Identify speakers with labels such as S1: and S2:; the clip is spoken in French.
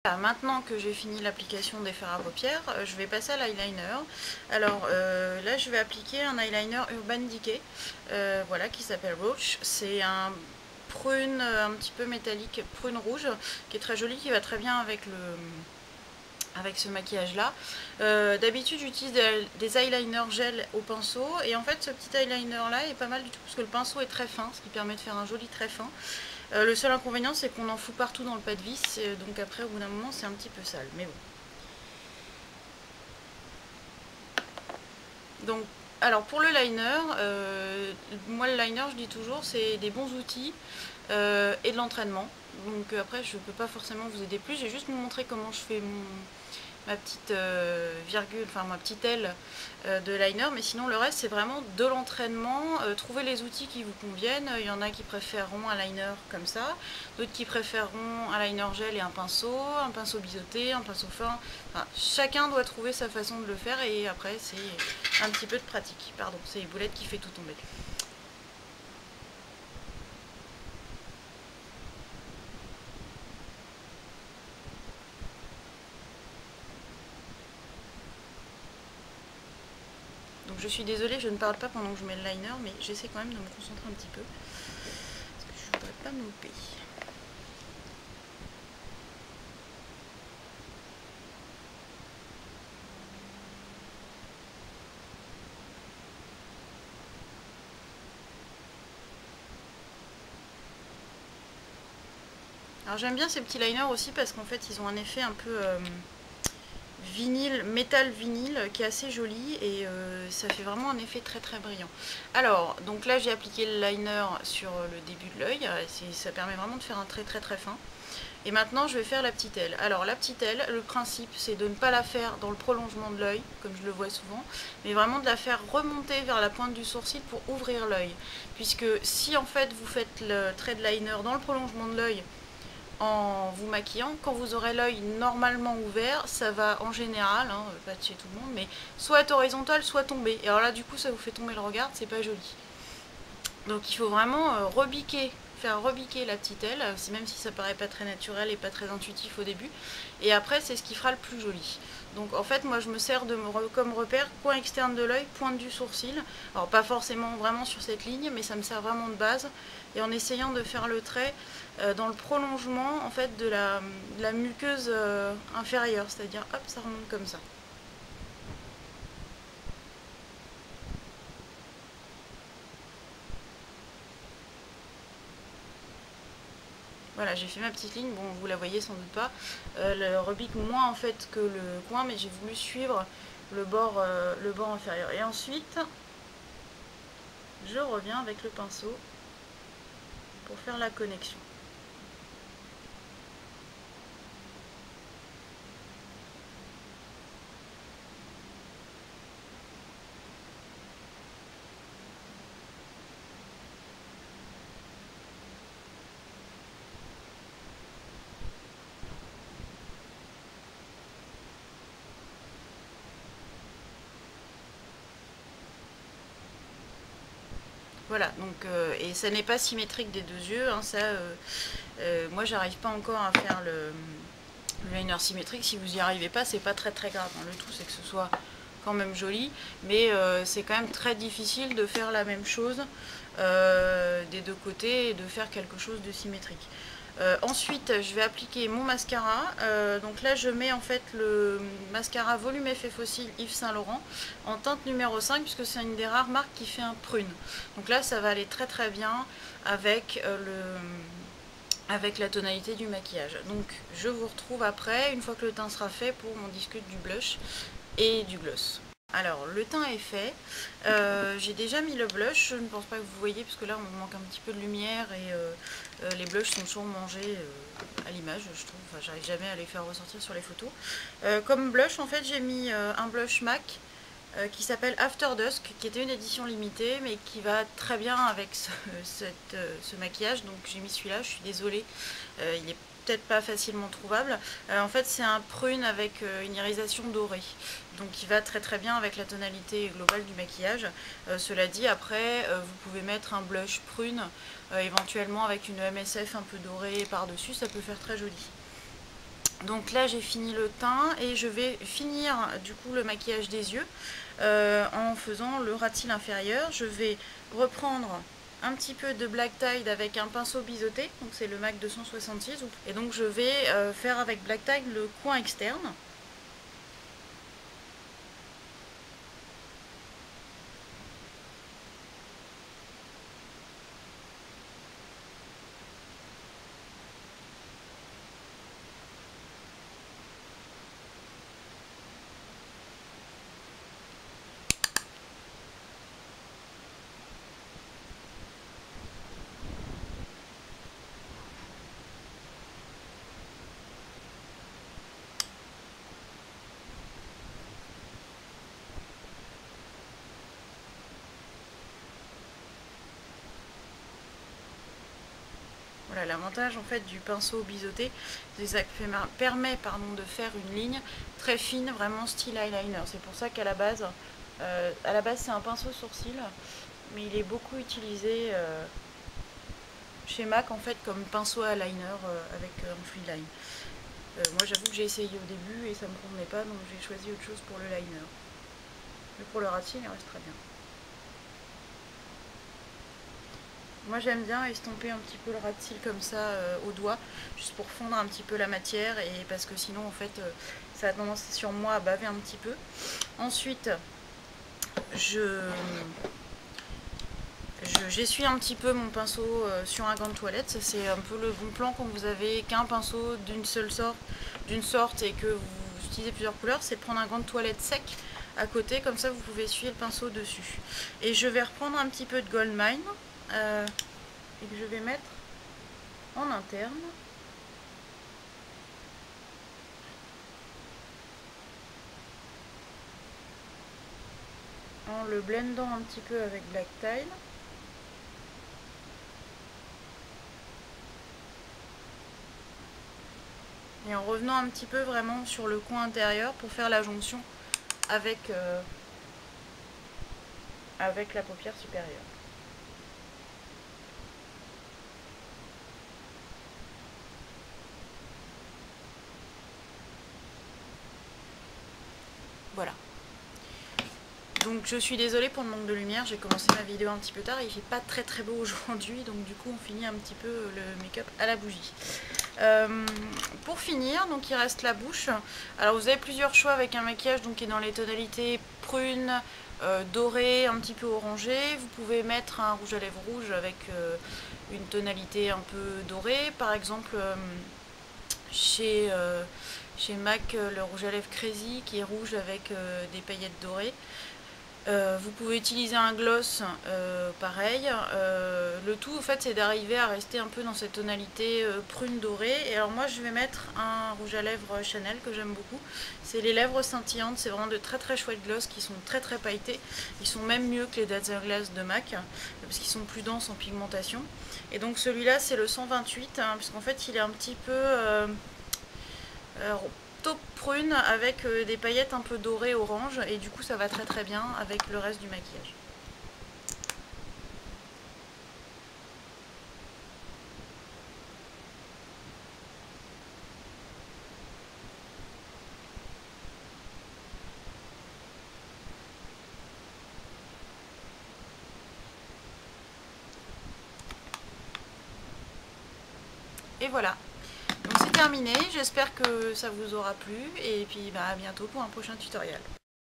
S1: Maintenant que j'ai fini l'application des fards à paupières, je vais passer à l'eyeliner. Alors là je vais appliquer un eyeliner Urban Decay voilà, qui s'appelle Roach. C'est un prune un petit peu métallique, prune rouge, qui est très joli, qui va très bien avec ce maquillage là. D'habitude j'utilise des eyeliners gel au pinceau, et en fait ce petit eyeliner là est pas mal du tout parce que le pinceau est très fin, ce qui permet de faire un joli très fin. Le seul inconvénient c'est qu'on en fout partout dans le pas de vis, donc après au bout d'un moment c'est un petit peu sale, mais bon. Donc, alors pour le liner, moi le liner je dis toujours c'est des bons outils et de l'entraînement. Donc après je ne peux pas forcément vous aider plus, j'ai juste vous montrer comment je fais ma petite virgule, enfin ma petite aile de liner, mais sinon le reste c'est vraiment de l'entraînement, trouver les outils qui vous conviennent. Il y en a qui préféreront un liner comme ça, d'autres qui préféreront un liner gel et un pinceau biseauté, un pinceau fin, enfin, chacun doit trouver sa façon de le faire, et après c'est un petit peu de pratique. Pardon, c'est les boulettes qui fait tout tomber. Donc je suis désolée, je ne parle pas pendant que je mets le liner, mais j'essaie quand même de me concentrer un petit peu, parce que je ne voudrais pas me louper. Alors j'aime bien ces petits liners aussi parce qu'en fait ils ont un effet un peu vinyle, métal vinyle, qui est assez joli, et ça fait vraiment un effet très très brillant. Alors donc là j'ai appliqué le liner sur le début de l'œil, ça permet vraiment de faire un trait très très fin. Et maintenant je vais faire la petite aile. Alors la petite aile, le principe c'est de ne pas la faire dans le prolongement de l'œil, comme je le vois souvent, mais vraiment de la faire remonter vers la pointe du sourcil pour ouvrir l'œil. Puisque si en fait vous faites le trait de liner dans le prolongement de l'œil en vous maquillant, quand vous aurez l'œil normalement ouvert, ça va en général, hein, pas de chez tout le monde, mais soit être horizontal, soit tomber. Et alors là du coup ça vous fait tomber le regard, c'est pas joli. Donc il faut vraiment faire rebiquer la petite aile, même si ça paraît pas très naturel et pas très intuitif au début. Et après c'est ce qui fera le plus joli. Donc en fait moi je me sers comme repère coin externe de l'œil, pointe du sourcil. Alors pas forcément vraiment sur cette ligne, mais ça me sert vraiment de base. Et en essayant de faire le trait dans le prolongement en fait de la muqueuse inférieure, c'est-à-dire hop, ça remonte comme ça. Voilà, j'ai fait ma petite ligne, bon vous la voyez sans doute pas, elle rebique moins en fait que le coin, mais j'ai voulu suivre le bord inférieur. Et ensuite, je reviens avec le pinceau pour faire la connexion. Voilà, donc, et ça n'est pas symétrique des deux yeux, hein, ça, moi j'arrive pas encore à faire le liner symétrique. Si vous y arrivez pas, c'est pas très très grave, hein. Le tout c'est que ce soit quand même joli, mais c'est quand même très difficile de faire la même chose des deux côtés et de faire quelque chose de symétrique. Ensuite je vais appliquer mon mascara, donc là je mets en fait le mascara Volume Effet Fossile Yves Saint Laurent en teinte numéro 5, puisque c'est une des rares marques qui fait un prune. Donc là ça va aller très très bien avec avec la tonalité du maquillage. Donc je vous retrouve après, une fois que le teint sera fait, pour qu'on discute du blush et du gloss. Alors le teint est fait, j'ai déjà mis le blush, je ne pense pas que vous voyez parce que là on manque un petit peu de lumière, et les blushs sont toujours mangés à l'image, je trouve, enfin j'arrive jamais à les faire ressortir sur les photos. Comme blush en fait j'ai mis un blush MAC qui s'appelle After Dusk, qui était une édition limitée mais qui va très bien avec ce maquillage, donc j'ai mis celui-là. Je suis désolée, il est peut-être pas facilement trouvable. En fait c'est un prune avec une irisation dorée, donc il va très très bien avec la tonalité globale du maquillage. Cela dit, après vous pouvez mettre un blush prune éventuellement avec une MSF un peu dorée par dessus, ça peut faire très joli. Donc là j'ai fini le teint et je vais finir du coup le maquillage des yeux en faisant le ras de cils inférieur. Je vais reprendre un petit peu de Black Tide avec un pinceau biseauté, donc c'est le MAC 266, et donc je vais faire avec Black Tide le coin externe. Voilà, l'avantage en fait du pinceau biseauté, c'est que ça permet de faire une ligne très fine, vraiment style eyeliner. C'est pour ça qu'à la base, c'est un pinceau sourcil, mais il est beaucoup utilisé chez MAC en fait comme pinceau à liner avec un free line. Moi j'avoue que j'ai essayé au début et ça me convenait pas, donc j'ai choisi autre chose pour le liner. Mais pour le ras de cils, il reste très bien. Moi j'aime bien estomper un petit peu le ras de cils comme ça au doigt, juste pour fondre un petit peu la matière, et parce que sinon en fait ça a tendance sur moi à baver un petit peu. Ensuite j'essuie un petit peu mon pinceau sur un gant de toilette. C'est un peu le bon plan quand vous avez qu'un pinceau d'une sorte et que vous utilisez plusieurs couleurs, c'est de prendre un gant de toilette sec à côté, comme ça vous pouvez essuyer le pinceau dessus. Et je vais reprendre un petit peu de Gold Mine et que je vais mettre en interne. En le blendant un petit peu avec Black Tile. Et en revenant un petit peu vraiment sur le coin intérieur pour faire la jonction avec la paupière supérieure. Voilà. Donc je suis désolée pour le manque de lumière, j'ai commencé ma vidéo un petit peu tard et il fait pas très très beau aujourd'hui, donc du coup on finit un petit peu le make-up à la bougie. Pour finir, donc il reste la bouche. Alors vous avez plusieurs choix avec un maquillage donc qui est dans les tonalités prune, doré, un petit peu orangé. Vous pouvez mettre un rouge à lèvres rouge avec une tonalité un peu dorée. Par exemple chez MAC, le rouge à lèvres Crazy qui est rouge avec des paillettes dorées. Vous pouvez utiliser un gloss pareil. Le tout en fait c'est d'arriver à rester un peu dans cette tonalité prune dorée. Et alors moi je vais mettre un rouge à lèvres Chanel que j'aime beaucoup. C'est les lèvres scintillantes, c'est vraiment de très très chouettes gloss qui sont très très pailletés. Ils sont même mieux que les Dazzle Glass de MAC parce qu'ils sont plus denses en pigmentation. Et donc celui-là c'est le 128 hein, puisqu'en fait il est un petit peu taupe prune avec des paillettes un peu dorées orange, et du coup ça va très très bien avec le reste du maquillage. Et voilà, donc c'est terminé, j'espère que ça vous aura plu et puis à bientôt pour un prochain tutoriel.